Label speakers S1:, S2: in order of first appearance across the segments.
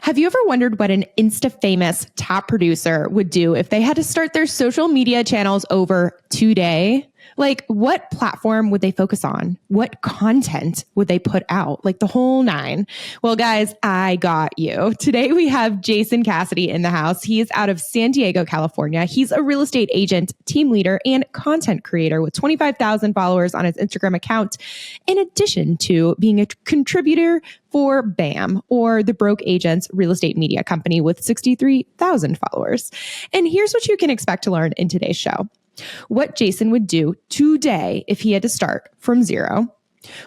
S1: Have you ever wondered what an Insta-famous top producer would do if they had to start their social media channels over today? Like, what platform would they focus on? What content would they put out? Like the whole nine. Well, guys, I got you. Today we have Jason Cassity in the house. He is out of San Diego, California. He's a real estate agent, team leader, and content creator with 25,000 followers on his Instagram account, in addition to being a contributor for BAM, or the Broke Agents Real Estate Media Company, with 63,000 followers. And here's what you can expect to learn in today's show. What Jason would do today if he had to start from zero.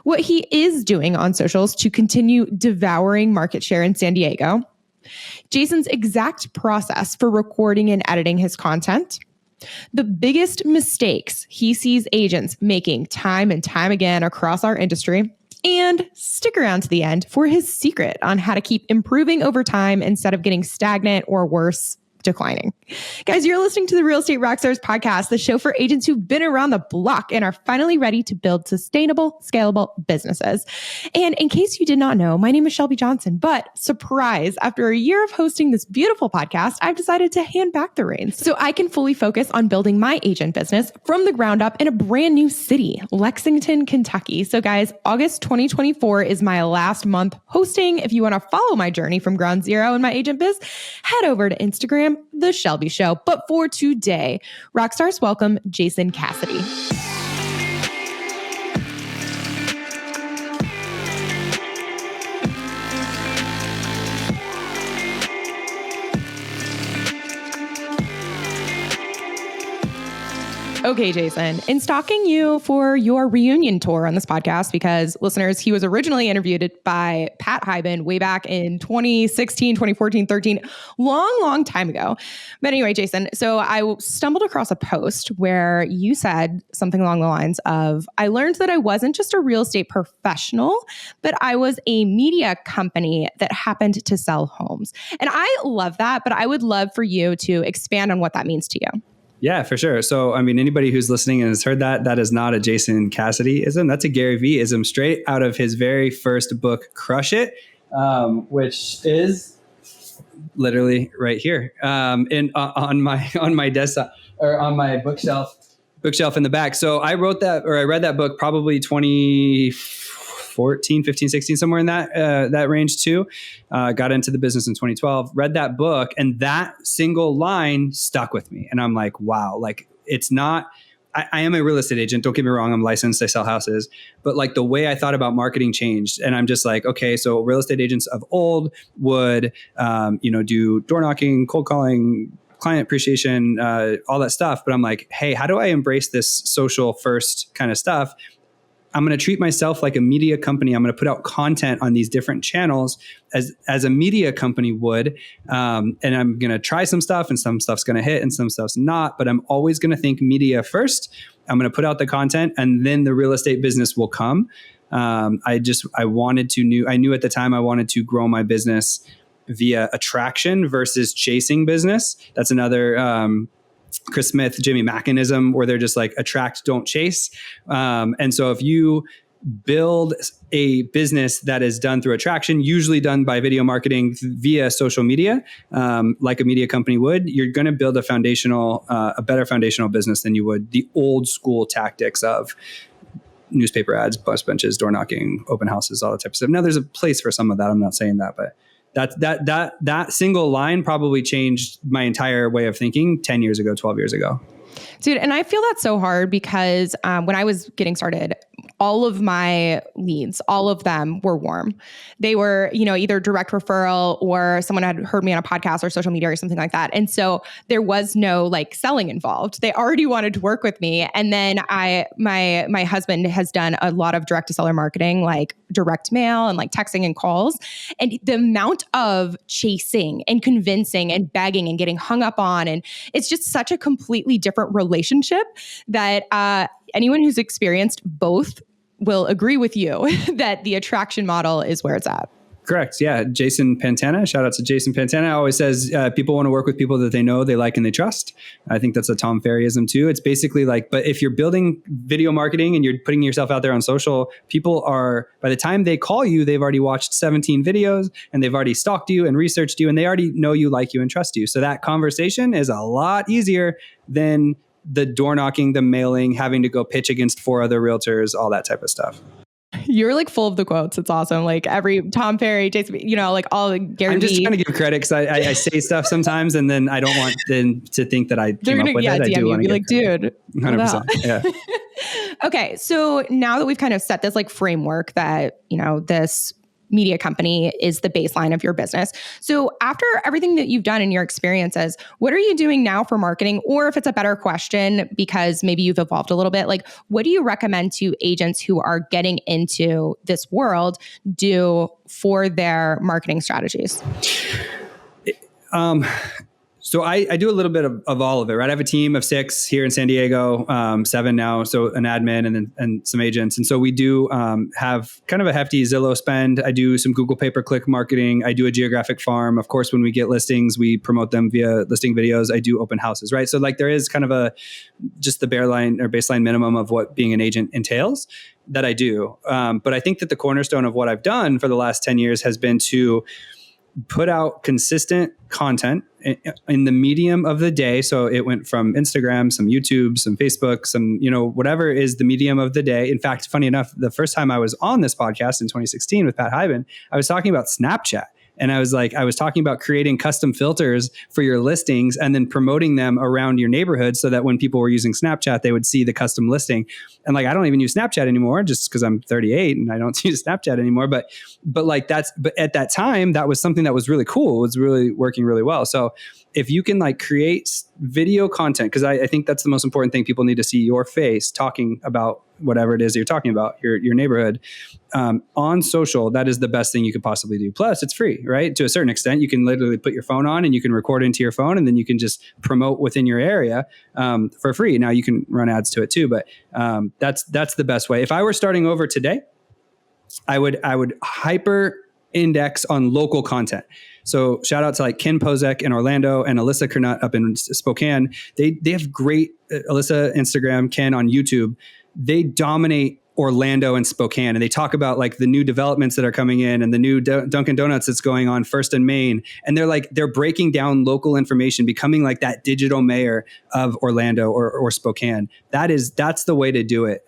S1: What he is doing on socials to continue devouring market share in San Diego. Jason's exact process for recording and editing his content. The biggest mistakes he sees agents making time and time again across our industry. And stick around to the end for his secret on how to keep improving over time instead of getting stagnant or worse, declining. Guys, you're listening to the Real Estate Rockstars podcast, the show for agents who've been around the block and are finally ready to build sustainable, scalable businesses. And in case you did not know, my name is Shelby Johnson, but surprise, after a year of hosting this beautiful podcast, I've decided to hand back the reins so I can fully focus on building my agent business from the ground up in a brand new city, Lexington, Kentucky. So guys, August 2024 is my last month hosting. If you want to follow my journey from ground zero in my agent biz, head over to Instagram, The Shelby Show. But for today, Rockstars welcome Jason Cassity. Okay, Jason, in stalking you for your reunion tour on this podcast, because listeners, he was originally interviewed by Pat Hyben way back in 2016, 2014, 13, long time ago. But anyway, Jason, so I stumbled across a post where you said something along the lines of, I learned that I wasn't just a real estate professional, but I was a media company that happened to sell homes. And I love that, but I would love for you to expand on what that means to you.
S2: Yeah, for sure. So, I mean, anybody who's listening and has heard that, that is not a Jason Cassity-ism. That's a Gary Vee-ism straight out of his very first book, Crush It, which is literally right here on my desktop or on my bookshelf in the back. So I read that book probably 2014, 15, 16, somewhere in that range too. Got into the business in 2012, read that book, and that single line stuck with me. And I'm like, wow, like it's not, I am a real estate agent. Don't get me wrong. I'm licensed. I sell houses, but like the way I thought about marketing changed. And I'm just like, okay, so real estate agents of old would, do door knocking, cold calling, client appreciation, all that stuff. But I'm like, hey, how do I embrace this social first kind of stuff? I'm going to treat myself like a media company. I'm going to put out content on these different channels as a media company would. And I'm going to try some stuff, and some stuff's going to hit and some stuff's not, but I'm always going to think media first. I'm going to put out the content, and then the real estate business will come. I knew at the time I wanted to grow my business via attraction versus chasing business. That's another, Chris Smith, Jimmy Mackinism, where they're just like attract, don't chase. And so if you build a business that is done through attraction, usually done by video marketing via social media, like a media company would, you're going to build a better foundational business than you would the old school tactics of newspaper ads, bus benches, door knocking, open houses, all that type of stuff. Now there's a place for some of that. I'm not saying that, but that single line probably changed my entire way of thinking 10 years ago, 12 years ago.
S1: Dude, and I feel that's so hard because when I was getting started, all of my leads, all of them were warm. They were, either direct referral or someone had heard me on a podcast or social media or something like that. And so there was no like selling involved. They already wanted to work with me. And then my husband has done a lot of direct to seller marketing, like direct mail and like texting and calls. And the amount of chasing and convincing and begging and getting hung up on, and it's just such a completely different relationship that anyone who's experienced both will agree with you that the attraction model is where it's at.
S2: Correct. Yeah. Jason Pantana. Shout out to Jason Pantana. Always says people want to work with people that they know, they like, and they trust. I think that's a Tom Ferryism too. It's basically like, but if you're building video marketing and you're putting yourself out there on social, people are, by the time they call you, they've already watched 17 videos and they've already stalked you and researched you and they already know you, like you, and trust you. So that conversation is a lot easier than the door knocking, the mailing, having to go pitch against 4 other realtors, all that type of stuff.
S1: You're like full of the quotes. It's awesome. Like every Tom Ferry, Jason, like all the Gary
S2: I'm just
S1: Vee.
S2: trying to give credit because I say stuff sometimes and then I don't want them to think that I came up with it. I do want to
S1: be like, dude,
S2: 100%. Yeah.
S1: Okay. So now that we've kind of set this like framework that, this media company is the baseline of your business. So after everything that you've done in your experiences, what are you doing now for marketing? Or if it's a better question, because maybe you've evolved a little bit, like what do you recommend to agents who are getting into this world do for their marketing strategies?
S2: So I do a little bit of all of it, right? I have a team of 6 here in San Diego, 7 now. So an admin and some agents. And so we do have kind of a hefty Zillow spend. I do some Google pay-per-click marketing. I do a geographic farm. Of course, when we get listings, we promote them via listing videos. I do open houses, right? So like there is kind of just the baseline minimum of what being an agent entails that I do. But I think that the cornerstone of what I've done for the last 10 years has been to put out consistent content in the medium of the day. So it went from Instagram, some YouTube, some Facebook, some, whatever is the medium of the day. In fact, funny enough, the first time I was on this podcast in 2016 with Pat Hyben, I was talking about Snapchat. And I was talking about creating custom filters for your listings and then promoting them around your neighborhood so that when people were using Snapchat, they would see the custom listing. And like, I don't even use Snapchat anymore just because I'm 38 and I don't use Snapchat anymore. But at that time, that was something that was really cool. It was really working really well. So if you can like create video content, because I think that's the most important thing. People need to see your face talking about whatever it is that you're talking about, your neighborhood, on social. That is the best thing you could possibly do. Plus it's free, right? To a certain extent, you can literally put your phone on and you can record into your phone and then you can just promote within your area for free. Now you can run ads to it too, but that's the best way. If I were starting over today, I would hyper index on local content. So shout out to like Ken Pozek in Orlando and Alyssa Kernut up in Spokane. They have great, Alyssa Instagram, Ken on YouTube. They dominate Orlando and Spokane, and they talk about like the new developments that are coming in and the new Dunkin' Donuts that's going on First and Main. And they're breaking down local information, becoming like that digital mayor of Orlando or Spokane. That's the way to do it.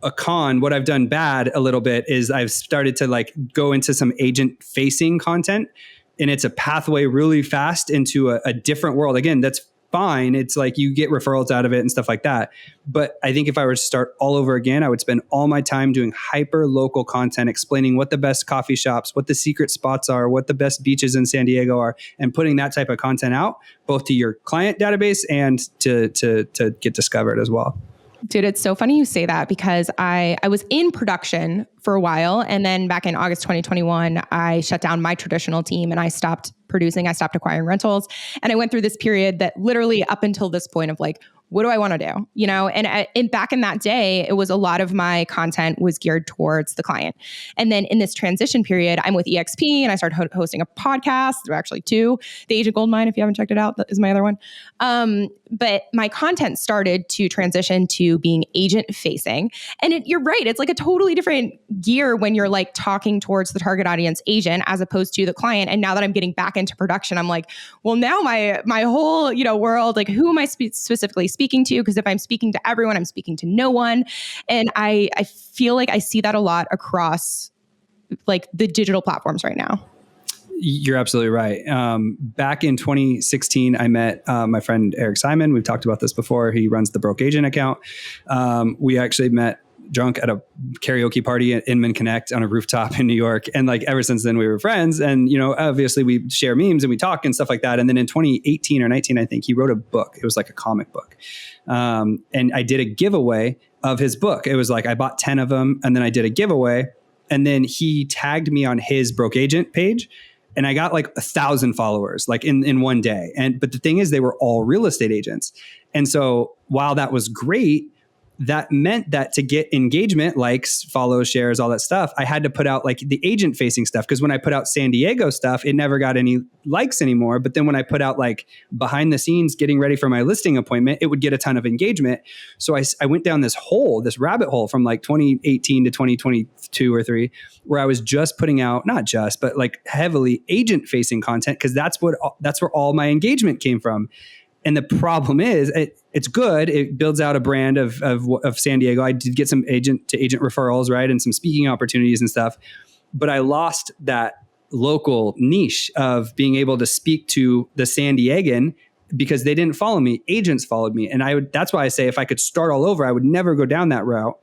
S2: What I've done bad a little bit is I've started to like go into some agent facing content, and it's a pathway really fast into a different world. Again, that's fine. It's like you get referrals out of it and stuff like that. But I think if I were to start all over again, I would spend all my time doing hyper local content, explaining what the best coffee shops, what the secret spots are, what the best beaches in San Diego are, and putting that type of content out both to your client database and to get discovered as well.
S1: Dude, it's so funny you say that because I was in production for a while. And then back in August 2021, I shut down my traditional team and I stopped producing. I stopped acquiring rentals. And I went through this period that literally up until this point of like, what do I want to do? And back in that day, it was a lot of my content was geared towards the client. And then in this transition period, I'm with EXP and I started hosting a podcast. There are actually 2. The Agent Goldmine, if you haven't checked it out, that is my other one. But my content started to transition to being agent facing. And you're right. It's like a totally different gear when you're like talking towards the target audience agent as opposed to the client. And now that I'm getting back into production, I'm like, well, now my whole, world, like who am I specifically speaking to? Because if I'm speaking to everyone, I'm speaking to no one. And I feel like I see that a lot across like the digital platforms right now.
S2: You're absolutely right. Back in 2016, I met my friend Eric Simon. We've talked about this before. He runs the Broke Agent account. We actually met drunk at a karaoke party at Inman Connect on a rooftop in New York. And like ever since then we were friends. And, obviously we share memes and we talk and stuff like that. And then in 2018 or 19, I think he wrote a book. It was like a comic book. And I did a giveaway of his book. It was like, I bought 10 of them and then I did a giveaway. And then he tagged me on his Broke Agent page. And I got like 1,000 followers like in one day. But the thing is, they were all real estate agents. And so while that was great, that meant that to get engagement, likes, follows, shares, all that stuff, I had to put out like the agent facing stuff. Because when I put out San Diego stuff, it never got any likes anymore. But then when I put out like behind the scenes, getting ready for my listing appointment, it would get a ton of engagement. So I went down this rabbit hole from like 2018 to 2022 or 3, where I was just putting out, not just, but like heavily agent facing content. Cause that's where all my engagement came from. And the problem is it's good. It builds out a brand of San Diego. I did get some agent to agent referrals, right? And some speaking opportunities and stuff, but I lost that local niche of being able to speak to the San Diegan because they didn't follow me. Agents followed me. And that's why I say if I could start all over, I would never go down that route.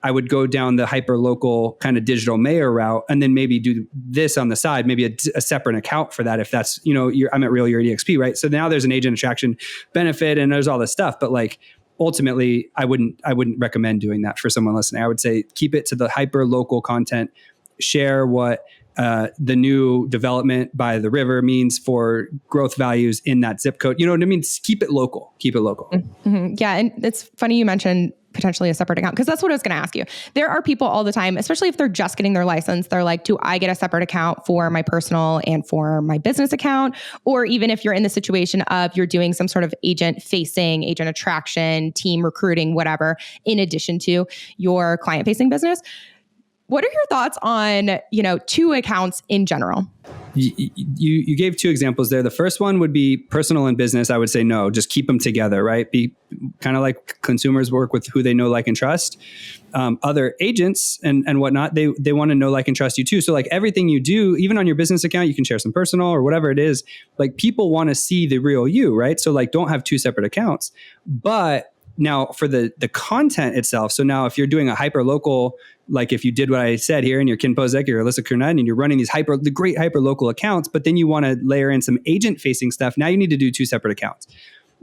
S2: I would go down the hyper local kind of digital mayor route and then maybe do this on the side, maybe a separate account for that. If that's, I'm at Real Your EXP, right? So now there's an agent attraction benefit and there's all this stuff, but like ultimately I wouldn't recommend doing that for someone listening. I would say keep it to the hyper local content, share what the new development by the river means for growth values in that zip code. You know what I mean? Keep it local.
S1: Mm-hmm. Yeah. And it's funny you mentioned potentially a separate account, because that's what I was going to ask you. There are people all the time, especially if they're just getting their license, they're like, do I get a separate account for my personal and for my business account? Or even if you're in the situation of you're doing some sort of agent facing, agent attraction, team recruiting, whatever, in addition to your client facing business. What are your thoughts on, 2 accounts in general?
S2: You gave 2 examples there. The first one would be personal and business. I would say no, just keep them together, right? Be kind of like consumers work with who they know, like, and trust. Other agents and whatnot, they want to know, like, and trust you too. So like everything you do, even on your business account, you can share some personal or whatever it is. Like people want to see the real you, right? So like don't have 2 separate accounts. But now for the content itself, so now if you're doing a hyper local, like if you did what I said here and you're Ken Pozek, you're Alyssa Kernett, and you're running these the great hyper local accounts, but then you want to layer in some agent facing stuff, now you need to do 2 separate accounts.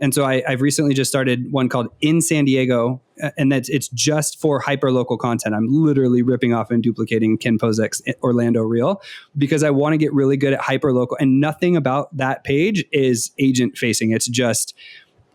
S2: And so I've recently just started one called In San Diego, and it's just for hyper local content. I'm literally ripping off and duplicating Ken Pozek's Orlando Reel because I want to get really good at hyper local, and nothing about that page is agent facing. It's just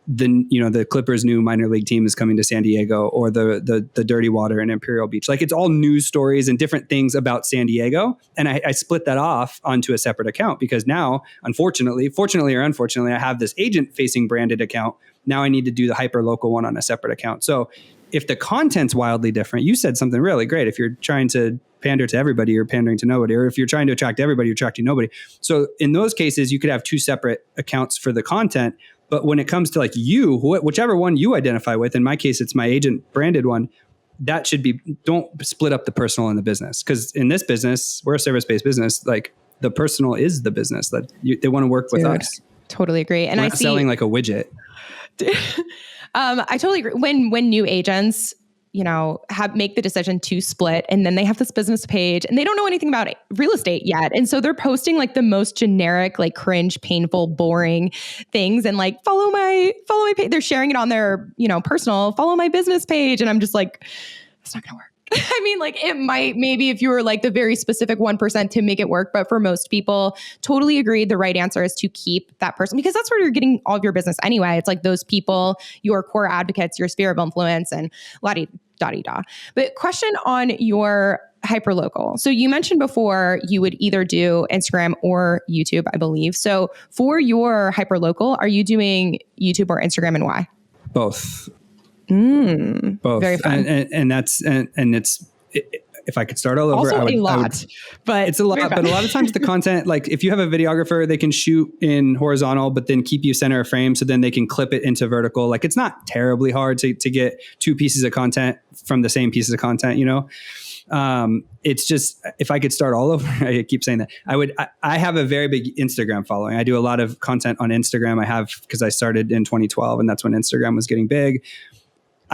S2: the Clippers' new minor league team is coming to San Diego, or the dirty water in Imperial Beach. Like it's all news stories and different things about San Diego. And I split that off onto a separate account because now, fortunately or unfortunately, I have this agent facing branded account. Now I need to do the hyper local one on a separate account. So if the content's wildly different, you said something really great. If you're trying to pander to everybody, you're pandering to nobody. Or if you're trying to attract everybody, you're attracting nobody. So in those cases, you could have 2 separate accounts for the content. But when it comes to like whichever one you identify with, in my case, it's my agent branded one, that should be, don't split up the personal and the business. Because in this business, we're a service-based business. Like the personal is the business that they want to work with us.
S1: Totally agree. And
S2: we're not selling like a widget.
S1: I totally agree. When new agents, make the decision to split, and then they have this business page and they don't know anything about real estate yet. And so they're posting like the most generic, like cringe, painful, boring things. And like, follow my page. They're sharing it on their, personal, follow my business page. And I'm just like, it's not going to work. I mean, like it might, maybe if you were like the very specific 1% to make it work, but for most people, totally agreed. The right answer is to keep that person, because that's where you're getting all of your business anyway. It's like those people, your core advocates, your sphere of influence, and la-di-da-di-da. But question on your hyperlocal. So you mentioned before you would either do Instagram or YouTube, I believe. So for your hyperlocal, are you doing YouTube or Instagram, and why?
S2: Both.
S1: Both. Very fun.
S2: And it's if I could start all over,
S1: also a lot, but
S2: it's a lot. But a lot of times the content, like if you have a videographer, they can shoot in horizontal, but then keep you center of frame, so then they can clip it into vertical. Like it's not terribly hard to get 2 pieces of content from the same pieces of content. It's just, if I could start all over, I keep saying that I have a very big Instagram following. I do a lot of content on Instagram. I have, because I started in 2012, and that's when Instagram was getting big.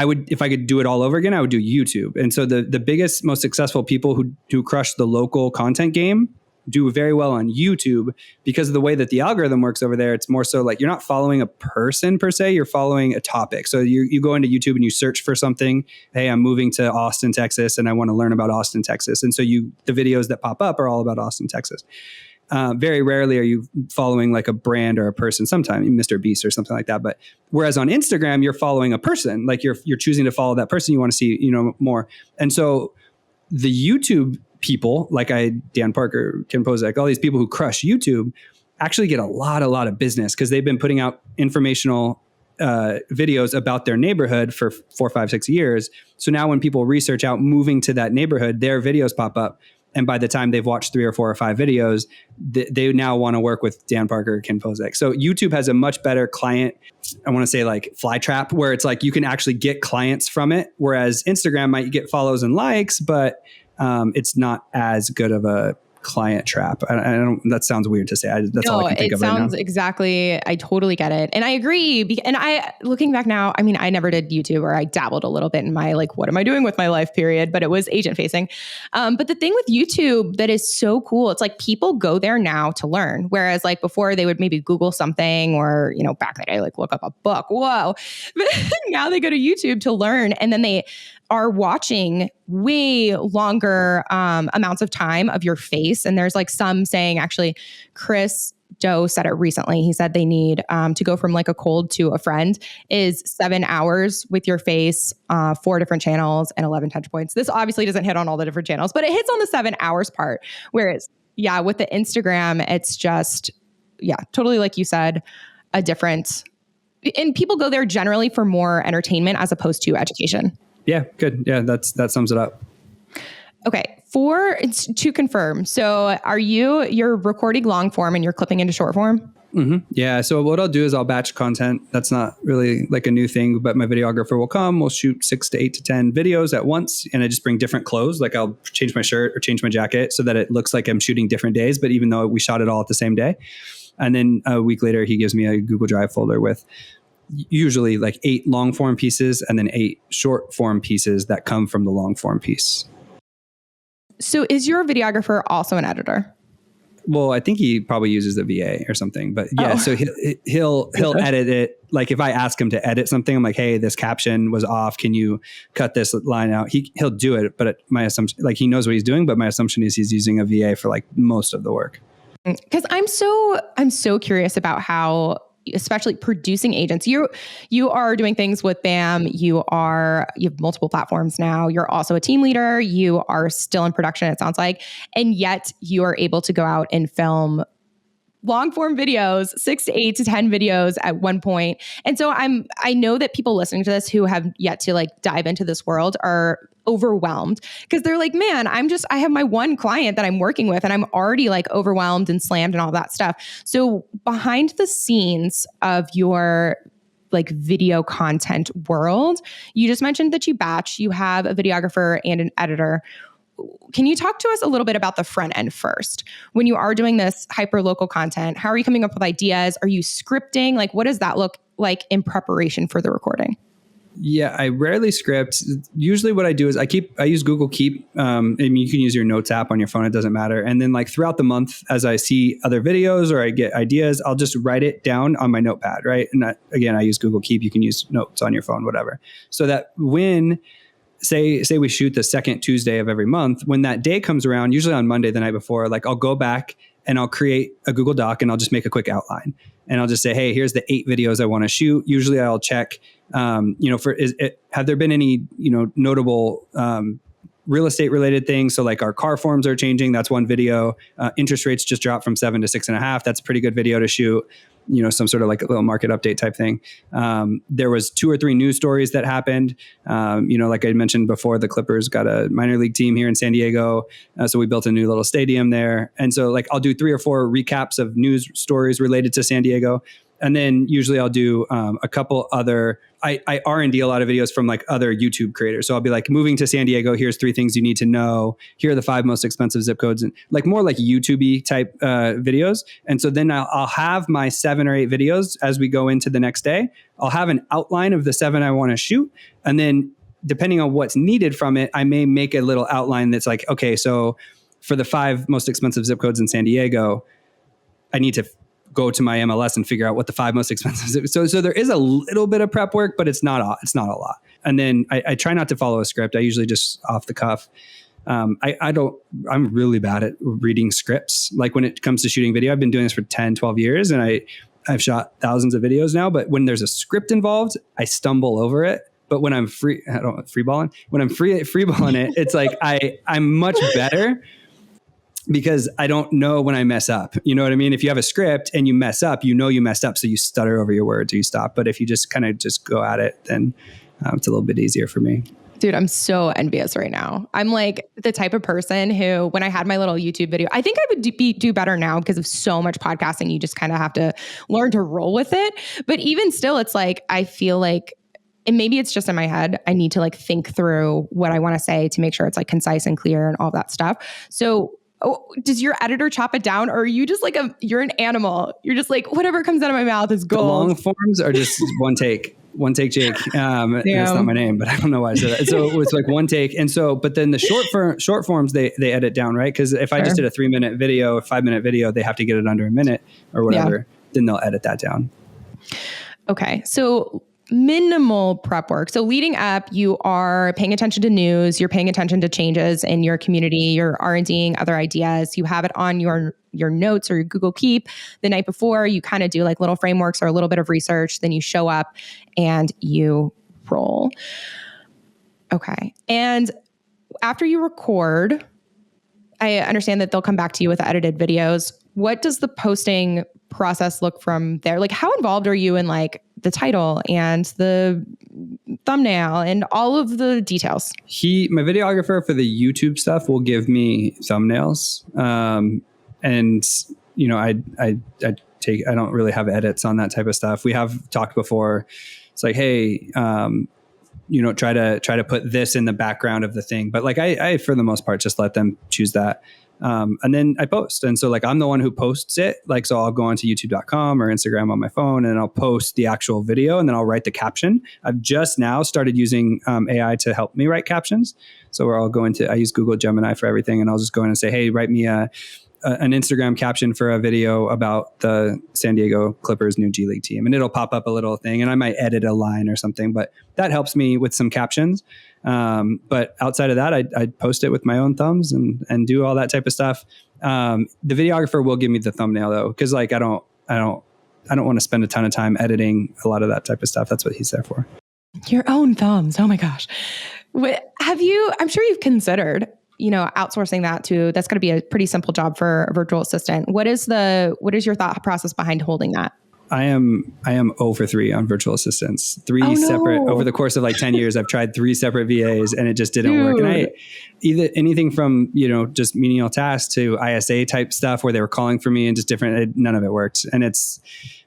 S2: If I could do it all over again, I would do YouTube. And so the biggest, most successful people who crush the local content game do very well on YouTube, because of the way that the algorithm works over there. It's more so like you're not following a person per se, you're following a topic. So you go into YouTube and you search for something. Hey, I'm moving to Austin, Texas, and I want to learn about Austin, Texas. And so the videos that pop up are all about Austin, Texas. Very rarely are you following like a brand or a person, sometimes Mr. Beast or something like that. But whereas on Instagram, you're following a person, like you're choosing to follow that person you want to see, more. And so the YouTube people, like Dan Parker, Ken Pozek, all these people who crush YouTube actually get a lot of business because they've been putting out informational videos about their neighborhood for 4, 5, 6 years. So now when people research out moving to that neighborhood, their videos pop up. And by the time they've watched 3 or 4 or 5 videos, they now want to work with Dan Parker or Ken Pozek. So YouTube has a much better client, I want to say like fly trap, where it's like you can actually get clients from it. Whereas Instagram might get follows and likes, but it's not as good of a client trap. I don't. That sounds weird to say. That's all I can think of right now.
S1: It sounds exactly. I totally get it, and I agree. And looking back now, I mean, I never did YouTube, or I dabbled a little bit in my like, what am I doing with my life period? But it was agent facing. But the thing with YouTube that is so cool, it's like people go there now to learn, whereas like before they would maybe Google something, or back in the day, like look up a book. Whoa! But now they go to YouTube to learn, and then they are watching way longer amounts of time of your face. And there's like some saying, actually, Chris Doe said it recently. He said they need to go from like a cold to a friend is 7 hours with your face, 4 different channels and 11 touch points. This obviously doesn't hit on all the different channels, but it hits on the 7 hours part. Whereas, with the Instagram, it's just, totally like you said, a different, and people go there generally for more entertainment as opposed to education.
S2: Yeah, good. Yeah, that sums it up.
S1: Okay, to confirm. So you're recording long form and you're clipping into short form?
S2: Mm-hmm. Yeah. So what I'll do is I'll batch content. That's not really like a new thing, but my videographer will come, we'll shoot 6 to 8 to 10 videos at once. And I just bring different clothes. Like I'll change my shirt or change my jacket so that it looks like I'm shooting different days, but even though we shot it all at the same day. And then a week later, he gives me a Google Drive folder with usually like 8 long form pieces and then 8 short form pieces that come from the long form piece.
S1: So is your videographer also an editor?
S2: Well, I think he probably uses a VA or something, but so he'll edit it. Like if I ask him to edit something, I'm like, hey, this caption was off. Can you cut this line out? He'll do it. But my assumption, like he knows what he's doing, but my assumption is he's using a VA for like most of the work.
S1: Because I'm so curious about how, especially producing agents, you are doing things with BAM. You have multiple platforms now. You're also a team leader. You are still in production, it sounds like, and yet you are able to go out and film long form videos, 6 to 8 to 10 videos at one point. And so I know that people listening to this who have yet to like dive into this world are overwhelmed because they're like, man, I have my one client that I'm working with and I'm already like overwhelmed and slammed and all that stuff. So behind the scenes of your like video content world, you just mentioned that you have a videographer and an editor. Can you talk to us a little bit about the front end first? When you are doing this hyper local content, how are you coming up with ideas? Are you scripting? Like, what does that look like in preparation for the recording?
S2: Yeah, I rarely script. Usually what I do is I use Google Keep. I mean, you can use your notes app on your phone. It doesn't matter. And then like throughout the month, as I see other videos or I get ideas, I'll just write it down on my notepad, right? And I use Google Keep. You can use notes on your phone, whatever. So that when say we shoot the second Tuesday of every month, when that day comes around, usually on Monday, the night before, like I'll go back and I'll create a Google Doc and I'll just make a quick outline. And I'll just say, hey, here's the 8 videos I want to shoot. Usually I'll check, have there been any, notable real estate related things? So like our car forms are changing. That's one video. Interest rates just dropped from 7 to 6.5. That's a pretty good video to shoot. Some sort of like a little market update type thing. There was 2 or 3 news stories that happened. Like I mentioned before, the Clippers got a minor league team here in San Diego. So we built a new little stadium there. And so like I'll do 3 or 4 recaps of news stories related to San Diego. And then usually I'll do a couple other, I R&D a lot of videos from like other YouTube creators. So I'll be like, moving to San Diego, here's 3 things you need to know. Here are the 5 most expensive zip codes, and like more like YouTube-y type videos. And so then I'll have my 7 or 8 videos as we go into the next day. I'll have an outline of the 7 I want to shoot. And then depending on what's needed from it, I may make a little outline that's like, okay, so for the 5 most expensive zip codes in San Diego, I need to go to my MLS and figure out what the 5 most expensive. So there is a little bit of prep work, but it's not a lot. And then I try not to follow a script. I usually just off the cuff. I'm really bad at reading scripts. Like when it comes to shooting video, I've been doing this for 10, 12 years and I've shot thousands of videos now, but when there's a script involved, I stumble over it. But when I'm freeballing it, it's like I'm much better because I don't know when I mess up. You know what I mean? If you have a script and you mess up, you messed up. So you stutter over your words or you stop. But if you just kind of just go at it, then it's a little bit easier for me.
S1: Dude, I'm so envious right now. I'm like the type of person who, when I had my little YouTube video, I think I would do better now because of so much podcasting. You just kind of have to learn to roll with it. But even still, it's like, I feel like, and maybe it's just in my head, I need to like think through what I want to say to make sure it's like concise and clear and all that stuff. So does your editor chop it down, or are you just like you're an animal? You're just like, whatever comes out of my mouth is gold.
S2: The long forms are just one take. One take, Jake. That's not my name, but I don't know why I said that. So it's like one take. And so, but then the short forms, they edit down, right? Because if I just did a 3-minute video, a 5-minute video, they have to get it under a minute or whatever. Then they'll edit that down. Okay.
S1: So minimal prep work. So leading up, you are paying attention to news, you're paying attention to changes in your community, you're R&Ding other ideas, you have it on your notes or your Google Keep the night before, you kind of do like little frameworks or a little bit of research, then you show up and you roll. Okay. And after you record, I understand that they'll come back to you with edited videos. What does the posting process look from there? Like, how involved are you in like the title and the thumbnail and all of the details?
S2: My videographer for the YouTube stuff will give me thumbnails. And you know, I don't really have edits on that type of stuff. We have talked before. It's like, hey, you know, try to put this in the background of the thing. But like, I for the most part, just let them choose that. And then I post. And so like, I'm the one who posts it. Like, so I'll go onto youtube.com or Instagram on my phone and I'll post the actual video and then I'll write the caption. I've just now started using AI to help me write captions. So I use Google Gemini for everything. And I'll just go in and say, hey, write me an Instagram caption for a video about the San Diego Clippers new G League team. And it'll pop up a little thing and I might edit a line or something, but that helps me with some captions. But outside of that, I post it with my own thumbs and do all that type of stuff. The videographer will give me the thumbnail though. Cause like, I don't want to spend a ton of time editing a lot of that type of stuff. That's what he's there for.
S1: Your own thumbs. Oh my gosh. I'm sure you've considered, you know, outsourcing that's going to be a pretty simple job for a virtual assistant. What is your thought process behind holding that?
S2: I am 0 for 3 on virtual assistants. Separate over the course of like 10 years. I've tried 3 separate VAs and it just didn't work. And either anything from, you know, just menial tasks to ISA type stuff where they were calling for me and just none of it worked. And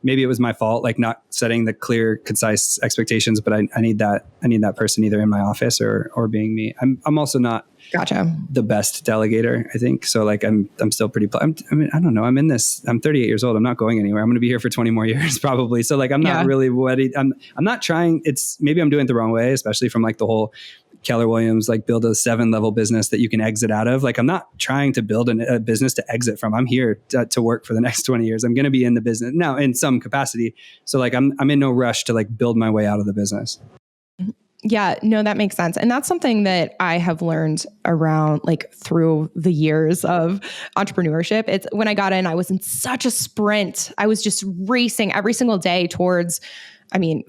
S2: maybe it was my fault, like not setting the clear, concise expectations, but I need that person either in my office or being me. I'm also not the best delegator, I think. So like I'm still pretty, I don't know. I'm 38 years old. I'm not going anywhere. I'm going to be here for 20 more years probably. So like, I'm not really ready. I'm not trying. Maybe I'm doing it the wrong way, especially from like the whole Keller Williams, like build a 7-level business that you can exit out of. Like, I'm not trying to build a business to exit from. I'm here to work for the next 20 years. I'm going to be in the business now in some capacity. So like, I'm in no rush to like build my way out of the business.
S1: Yeah, no, that makes sense. And that's something that I have learned around like through the years of entrepreneurship. It's when I got in, I was in such a sprint. I was just racing every single day towards,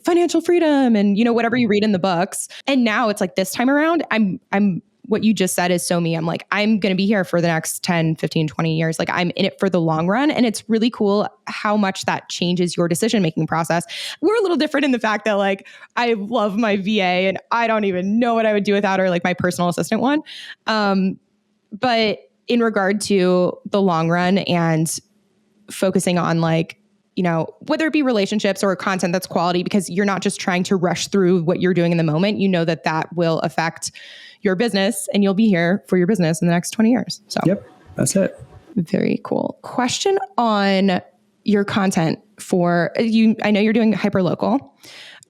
S1: financial freedom and, you know, whatever you read in the books. And now it's like this time around, I'm what you just said is so me. I'm like, I'm going to be here for the next 10, 15, 20 years. Like I'm in it for the long run. And it's really cool how much that changes your decision-making process. We're a little different in the fact that like, I love my VA and I don't even know what I would do without her, like my personal assistant one. But in regard to the long run and focusing on like, you know, whether it be relationships or content that's quality, because you're not just trying to rush through what you're doing in the moment, you know that will affect your business and you'll be here for your business in the next 20 years. So
S2: yep, that's it.
S1: Very cool. Question on your content for you. I know you're doing hyperlocal.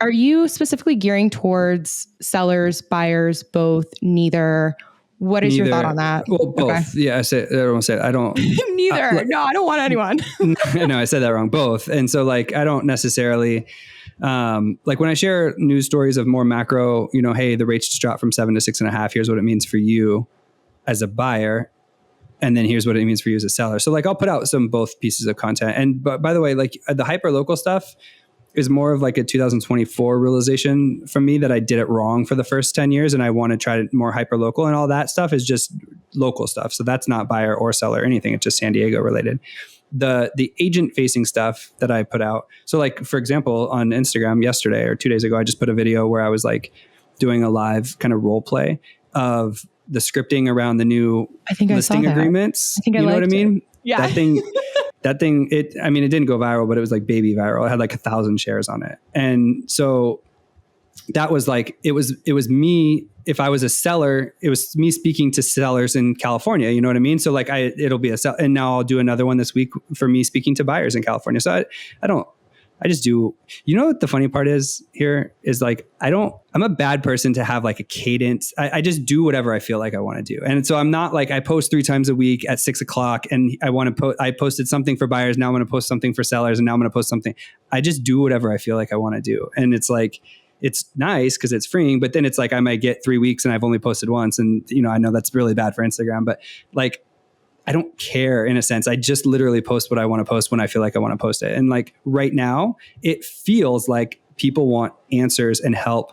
S1: Are you specifically gearing towards sellers, buyers, both, neither? What is your thought on that?
S2: Well, both. Okay. Yeah, I won't say it. I don't.
S1: Neither. No, I don't want anyone.
S2: No, I said that wrong. Both. And so like, I don't necessarily, like when I share news stories of more macro, you know, hey, the rates just dropped from 7 to 6.5. Here's what it means for you. as a buyer, and then here's what it means for you as a seller. So like I'll put out both pieces of content. And but by the way, like the hyper local stuff is more of like a 2024 realization from me that I did it wrong for the first 10 years. And I want to try more hyper local, and all that stuff is just local stuff. So that's not buyer or seller or anything. It's just San Diego related. The agent facing stuff that I put out. So like, for example, on Instagram yesterday or 2 days ago, I just put a video where I was like doing a live kind of role play of the scripting around the new listing agreements. You know what I mean?
S1: Yeah.
S2: That thing, it didn't go viral, but it was like baby viral. It had like 1,000 shares on it. And so that was like, it was me. If I was a seller, it was me speaking to sellers in California. You know what I mean? So like it'll be and now I'll do another one this week for me speaking to buyers in California. So I just do, you know what the funny part is here is like, I'm a bad person to have like a cadence. I just do whatever I feel like I want to do. And so I'm not like, I post 3 times a week at 6 o'clock and I posted something for buyers. Now I'm going to post something for sellers. And now I'm going to post something. I just do whatever I feel like I want to do. And it's like, it's nice because it's freeing, but then it's like, I might get 3 weeks and I've only posted once. And, you know, I know that's really bad for Instagram, but like, I don't care in a sense. I just literally post what I want to post when I feel like I want to post it. And like right now, it feels like people want answers and help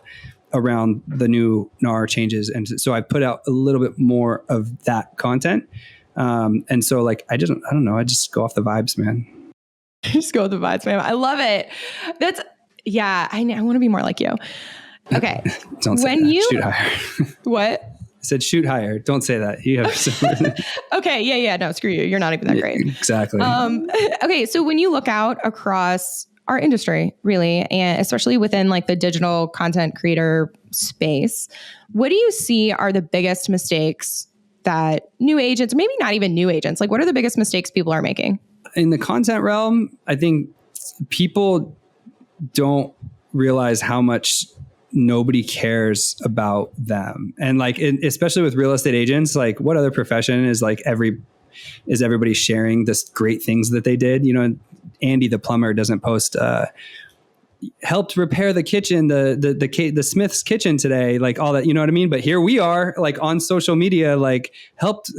S2: around the new NAR changes. And so I put out a little bit more of that content. And so like, I don't know. I just go off the vibes, man.
S1: Just go with the vibes, man. I love it. I want to be more like you. Okay.
S2: Don't say that. Shoot higher.
S1: What?
S2: I said, shoot higher. Don't say that. You have
S1: Okay. Yeah. No, screw you. You're not even that great.
S2: Exactly.
S1: Okay. So when you look out across our industry, really, and especially within like the digital content creator space, what do you see are the biggest mistakes that new agents, maybe not even new agents, like what are the biggest mistakes people are making?
S2: In the content realm, I think people don't realize how much nobody cares about them. And like, especially with real estate agents, like what other profession is like everybody sharing this great things that they did? You know, Andy, the plumber, doesn't post, helped repair the kitchen, the Smith's kitchen today, like all that, you know what I mean? But here we are like on social media, like helped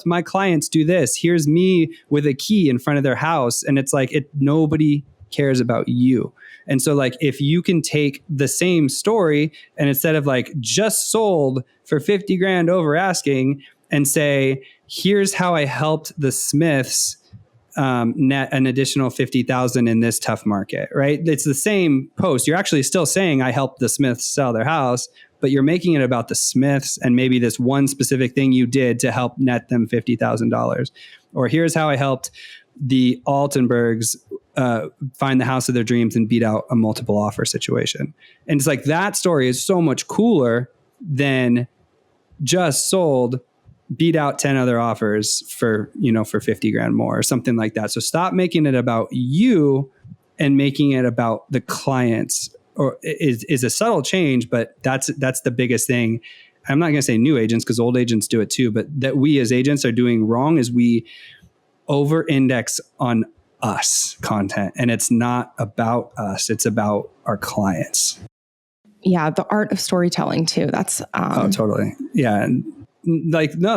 S2: my clients do this. Here's me with a key in front of their house. And it's like, nobody cares about you. And so like, if you can take the same story and instead of like just sold for 50 grand over asking and say, here's how I helped the Smiths net an additional 50,000 in this tough market, right? It's the same post. You're actually still saying I helped the Smiths sell their house, but you're making it about the Smiths and maybe this one specific thing you did to help net them $50,000. Or here's how I helped the Altenbergs find the house of their dreams and beat out a multiple offer situation. And it's like that story is so much cooler than just sold, beat out 10 other offers for 50 grand more or something like that. So stop making it about you and making it about the clients, or is a subtle change, but that's the biggest thing. I'm not going to say new agents because old agents do it too, but that we as agents are doing wrong is we over-index on us content, and it's not about us, it's about our clients.
S1: Yeah, the art of storytelling too. That's
S2: oh, totally. Yeah. Like, no,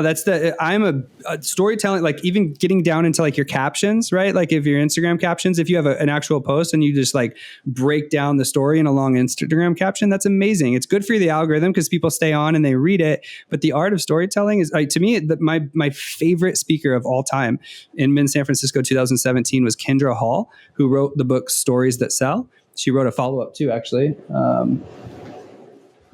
S2: I'm a storytelling, like even getting down into like your captions, right? Like if your Instagram captions, if you have an actual post and you just like break down the story in a long Instagram caption, that's amazing. It's good for the algorithm because people stay on and they read it. But the art of storytelling is, to me, my favorite speaker of all time in San Francisco 2017 was Kendra Hall, who wrote the book Stories That Sell. She wrote a follow-up too, actually.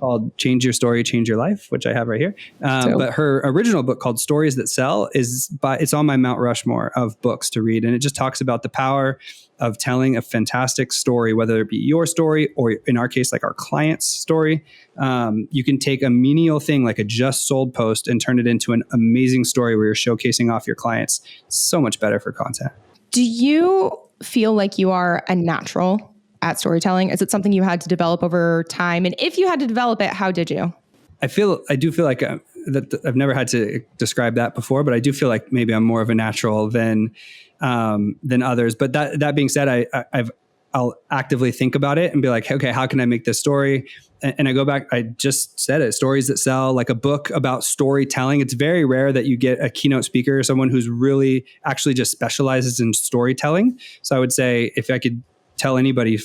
S2: Called Change Your Story, Change Your Life, which I have right here. But her original book called Stories That Sell it's on my Mount Rushmore of books to read. And it just talks about the power of telling a fantastic story, whether it be your story or in our case, like our client's story. You can take a menial thing like a just sold post and turn it into an amazing story where you're showcasing off your clients. It's so much better for content.
S1: Do you feel like you are a natural at storytelling? Is it something you had to develop over time? And if you had to develop it, how did you?
S2: I do feel like that I've never had to describe that before, but I do feel like maybe I'm more of a natural than others. But that being said, I'll actively think about it and be like, okay, how can I make this story? And I go back, I just said it, stories that sell, like a book about storytelling. It's very rare that you get a keynote speaker, someone who's really actually just specializes in storytelling. So I would say if I could tell anybody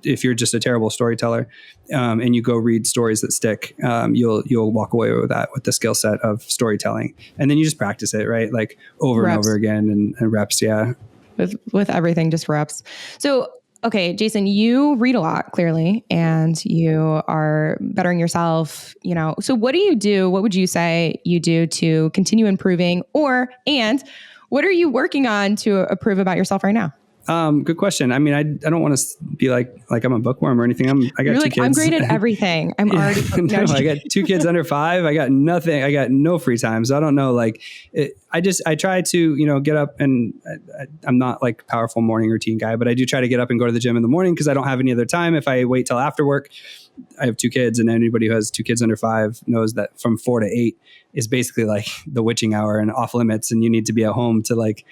S2: if you're just a terrible storyteller and you go read stories that stick, you'll walk away with the skill set of storytelling. And then you just practice it, right? Like over and over again and reps. Yeah.
S1: With everything, just reps. So, okay, Jason, you read a lot clearly, and you are bettering yourself, so what do you do? What would you say you do to continue improving, and what are you working on to improve about yourself right now?
S2: Good question. I mean, I don't want to be like I'm a bookworm or anything. I got 2 kids.
S1: I'm great at everything. I'm already.
S2: No, I got 2 kids under 5. I got nothing. I got no free time. So I don't know. I try to, get up, and I'm not like a powerful morning routine guy, but I do try to get up and go to the gym in the morning because I don't have any other time. If I wait till after work, I have 2 kids, and anybody who has 2 kids under 5 knows that from 4 to 8 is basically like the witching hour and off limits, and you need to be at home to like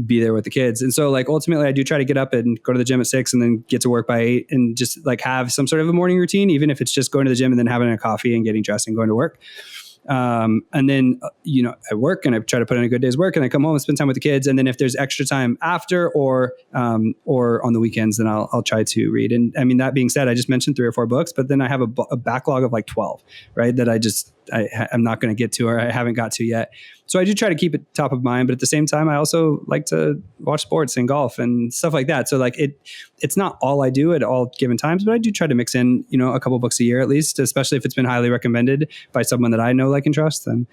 S2: be there with the kids. And so like ultimately I do try to get up and go to the gym at 6 and then get to work by 8 and just like have some sort of a morning routine, even if it's just going to the gym and then having a coffee and getting dressed and going to work. And then, I work and I try to put in a good day's work, and I come home and spend time with the kids. And then if there's extra time after or on the weekends, then I'll try to read. And I mean, that being said, I just mentioned 3 or 4 books, but then I have a backlog of like 12, right? That I'm not going to get to, or I haven't got to yet. So I do try to keep it top of mind, but at the same time, I also like to watch sports and golf and stuff like that. So like it's not all I do at all given times, but I do try to mix in, a couple books a year at least, especially if it's been highly recommended by someone that I know, like, and trust, then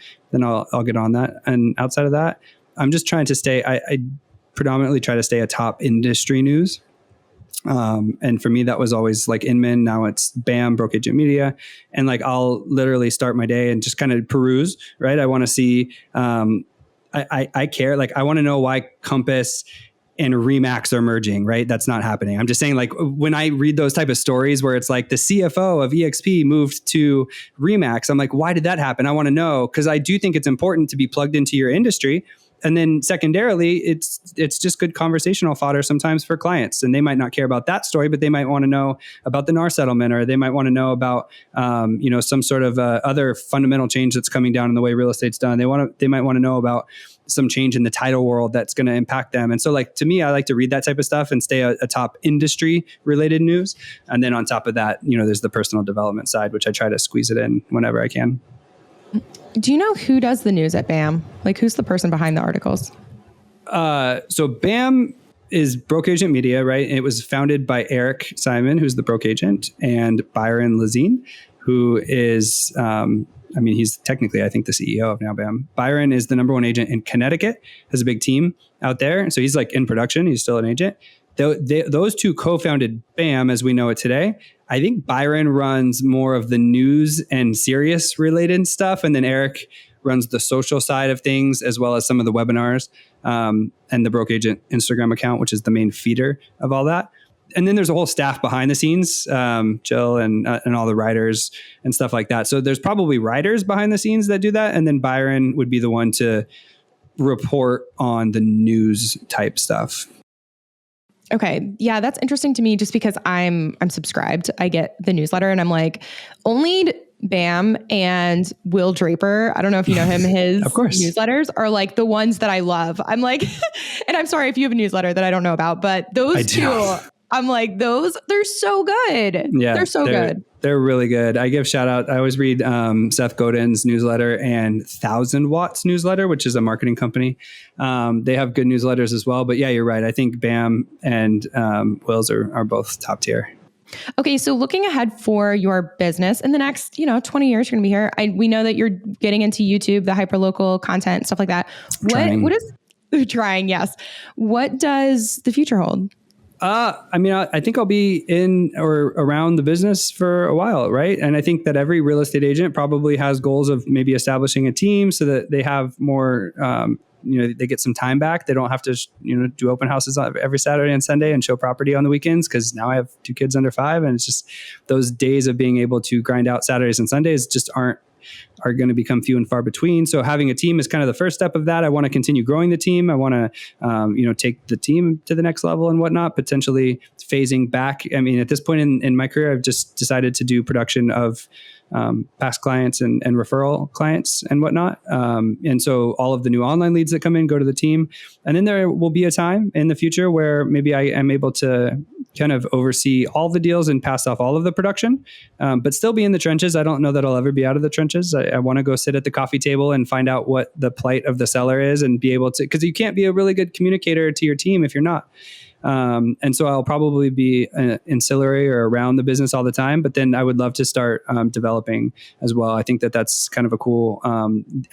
S2: I'll get on that. And outside of that, I'm just trying to stay, I predominantly try to stay atop industry news. And for me, that was always like Inman. Now it's BAM, Broke Agent Media. And like, I'll literally start my day and just kind of peruse, right? I want to see, I care. Like, I want to know why Compass and Remax are merging, right? That's not happening. I'm just saying, like, when I read those type of stories where it's like the CFO of EXP moved to Remax, I'm like, why did that happen? I want to know, because I do think it's important to be plugged into your industry. And then secondarily, it's just good conversational fodder sometimes for clients. And they might not care about that story, but they might want to know about the NAR settlement, or they might want to know about, some sort of other fundamental change that's coming down in the way real estate's done. They might want to know about some change in the title world that's going to impact them. And so, like, to me, I like to read that type of stuff and stay atop industry related news. And then on top of that, there's the personal development side, which I try to squeeze it in whenever I can.
S1: Do you know who does the news at BAM? Like, who's the person behind the articles?
S2: So BAM is Broke Agent Media, right? It was founded by Eric Simon, who's the broke agent, and Byron Lazine, who is, he's technically, I think, the CEO of now BAM. Byron is the number 1 agent in Connecticut, has a big team out there. And so he's like in production. He's still an agent. Those 2 co-founded BAM as we know it today. I think Byron runs more of the news and serious related stuff. And then Eric runs the social side of things, as well as some of the webinars and the Broke Agent Instagram account, which is the main feeder of all that. And then there's a whole staff behind the scenes, Jill and all the writers and stuff like that. So there's probably writers behind the scenes that do that. And then Byron would be the one to report on the news type stuff.
S1: Okay. Yeah, that's interesting to me just because I'm subscribed. I get the newsletter and I'm like, only BAM and Will Draper, I don't know if you know him, his
S2: of course.
S1: Newsletters are like the ones that I love. I'm like, and I'm sorry if you have a newsletter that I don't know about, but those 2, I'm like, they're so good.
S2: Yeah,
S1: they're so good.
S2: They're really good. I give shout out. I always read Seth Godin's newsletter and 1000 Watts newsletter, which is a marketing company. They have good newsletters as well. But yeah, you're right. I think BAM and Will's are both top tier.
S1: Okay, so looking ahead for your business in the next, 20 years, you're going to be here. We know that you're getting into YouTube, the hyperlocal content, stuff like that. What is trying? Yes. What does the future hold?
S2: I think I'll be in or around the business for a while, right? And I think that every real estate agent probably has goals of maybe establishing a team so that they have more, they get some time back. They don't have to, do open houses every Saturday and Sunday and show property on the weekends, because now I have 2 kids under 5, and it's just those days of being able to grind out Saturdays and Sundays just aren't are going to become few and far between. So having a team is kind of the first step of that. I want to continue growing the team. I want to, take the team to the next level and whatnot, potentially phasing back. I mean, at this point in my career, I've just decided to do production of past clients and referral clients and whatnot. And so all of the new online leads that come in go to the team. And then there will be a time in the future where maybe I am able to kind of oversee all the deals and pass off all of the production, but still be in the trenches. I don't know that I'll ever be out of the trenches. I want to go sit at the coffee table and find out what the plight of the seller is and be able to, because you can't be a really good communicator to your team if you're not. And so I'll probably be ancillary or around the business all the time, but then I would love to start developing as well. I think that that's kind of a cool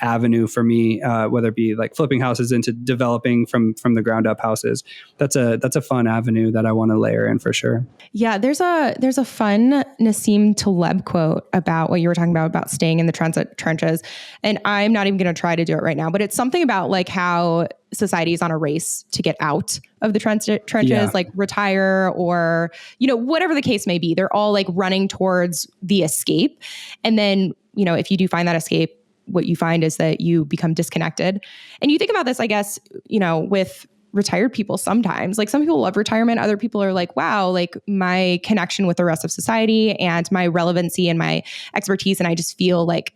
S2: avenue for me, whether it be like flipping houses into developing from the ground up houses. That's a fun avenue that I want to layer in for sure.
S1: Yeah, there's a fun Nassim Taleb quote about what you were talking about staying in the trenches. And I'm not even going to try to do it right now, but it's something about like how society is on a race to get out of the trenches, like retire or, whatever the case may be. They're all like running towards the escape. And then, if you do find that escape, what you find is that you become disconnected. And you think about this, I guess, with retired people sometimes. Like some people love retirement. Other people are like, wow, like my connection with the rest of society and my relevancy and my expertise. And I just feel like,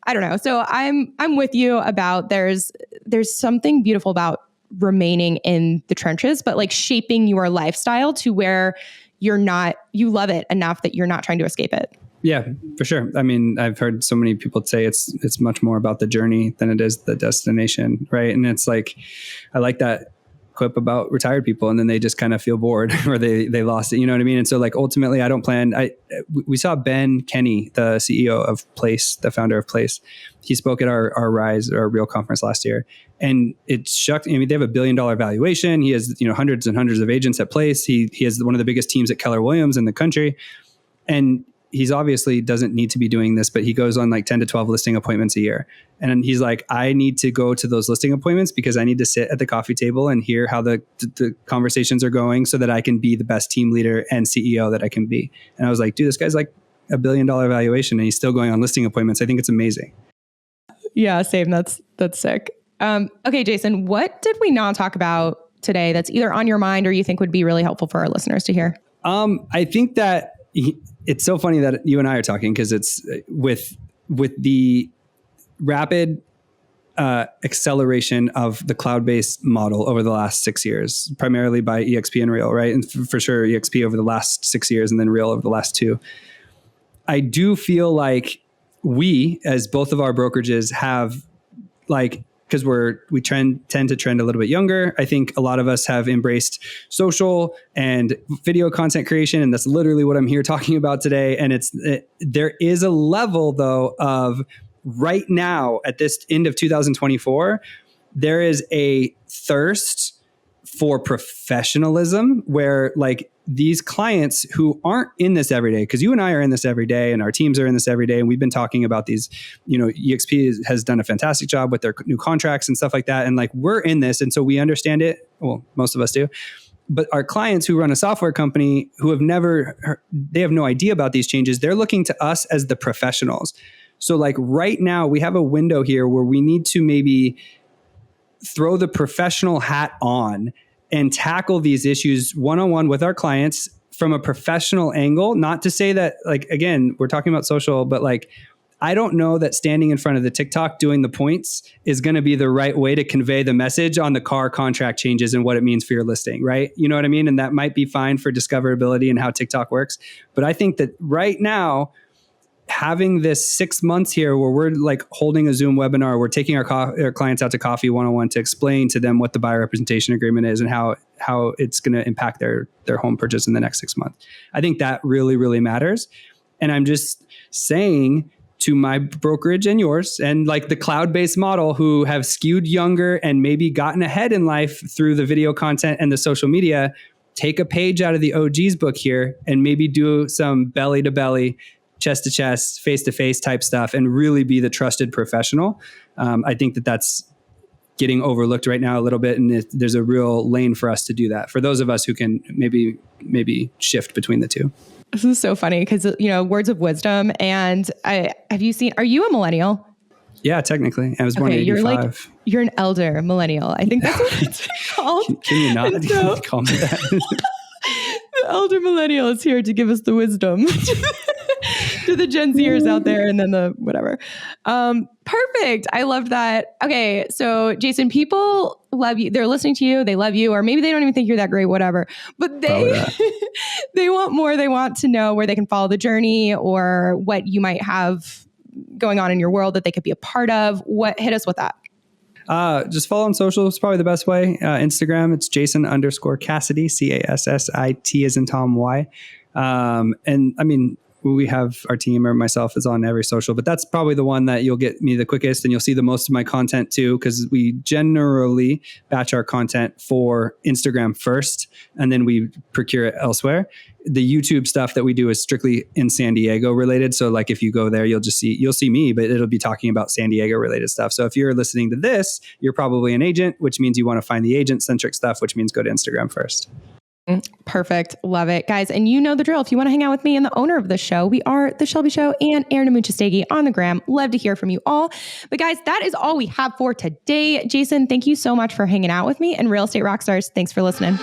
S1: I don't know. So I'm with you about there's something beautiful about remaining in the trenches, but like shaping your lifestyle to where you love it enough that you're not trying to escape it.
S2: Yeah, for sure. I mean, I've heard so many people say it's much more about the journey than it is the destination, right? And it's like, I like that quip about retired people, and then they just kind of feel bored or they lost it. You know what I mean? And so like, ultimately I don't plan, we saw Ben Kenny, the CEO of Place, the founder of Place. He spoke at our Rise, our Real conference last year. And it shocked. I mean, they have $1 billion valuation. He has, hundreds and hundreds of agents at Place. He has one of the biggest teams at Keller Williams in the country. And he's obviously doesn't need to be doing this, but he goes on like 10 to 12 listing appointments a year. And he's like, I need to go to those listing appointments because I need to sit at the coffee table and hear how the conversations are going so that I can be the best team leader and CEO that I can be. And I was like, dude, this guy's like $1 billion valuation and he's still going on listing appointments. I think it's amazing.
S1: Yeah, same. That's sick. Okay, Jason, what did we not talk about today that's either on your mind or you think would be really helpful for our listeners to hear?
S2: I think that it's so funny that you and I are talking because it's with the rapid acceleration of the cloud-based model over the last 6 years, primarily by EXP and Real, right? And for sure, EXP over the last 6 years and then Real over the last 2. I do feel like we, as both of our brokerages, have like, because we tend to trend a little bit younger. I think a lot of us have embraced social and video content creation, and that's literally what I'm here talking about today. And there is a level though of right now at this end of 2024, there is a thirst for professionalism where like these clients who aren't in this every day, because you and I are in this every day and our teams are in this every day. And we've been talking about these, EXP has done a fantastic job with their new contracts and stuff like that. And like, we're in this. And so we understand it. Well, most of us do. But our clients who run a software company who they have no idea about these changes. They're looking to us as the professionals. So like right now we have a window here where we need to maybe throw the professional hat on and tackle these issues one-on-one with our clients from a professional angle. Not to say that, like, again, we're talking about social, but like, I don't know that standing in front of the TikTok doing the points is going to be the right way to convey the message on the car contract changes and what it means for your listing, right? You know what I mean? And that might be fine for discoverability and how TikTok works. But I think that right now, having this 6 months here where we're like holding a Zoom webinar, we're taking our clients out to coffee one-on-one to explain to them what the buyer representation agreement is and how it's going to impact their home purchase in the next 6 months. I think that really, really matters. And I'm just saying to my brokerage and yours and like the cloud-based model who have skewed younger and maybe gotten ahead in life through the video content and the social media, take a page out of the OG's book here and maybe do some belly to belly, chest to chest, face to face type stuff and really be the trusted professional. I think that's getting overlooked right now a little bit. And there's a real lane for us to do that. For those of us who can maybe shift between the two.
S1: This is so funny because, words of wisdom. And are you a millennial?
S2: Yeah, technically. I was born in 85.
S1: You're an elder millennial. I think that's what it's called.
S2: Can you not call me that?
S1: The elder millennial is here to give us the wisdom to the Gen Zers out there, and then the whatever. Perfect. I loved that. Okay, so Jason, people love you. They're listening to you. They love you, or maybe they don't even think you're that great, whatever. But they want more. They want to know where they can follow the journey or what you might have going on in your world that they could be a part of. Hit us with that.
S2: Just follow on social. It's probably the best way. Instagram, it's Jason_Cassity, Cassit as in Tom Y. And I mean, we have our team or myself is on every social, but that's probably the one that you'll get me the quickest, and you'll see the most of my content too, because we generally batch our content for Instagram first, and then we procure it elsewhere. The YouTube stuff that we do is strictly in San Diego related. So like if you go there, you'll see me, but it'll be talking about San Diego related stuff. So if you're listening to this, you're probably an agent, which means you want to find the agent centric stuff, which means go to Instagram first.
S1: Perfect. Love it, guys. And you know the drill. If you want to hang out with me and the owner of the show, we are The Shelby Show and Aaron Amuchastegui on the gram. Love to hear from you all. But guys, that is all we have for today. Jason, thank you so much for hanging out with me. And Real Estate Rockstars, thanks for listening.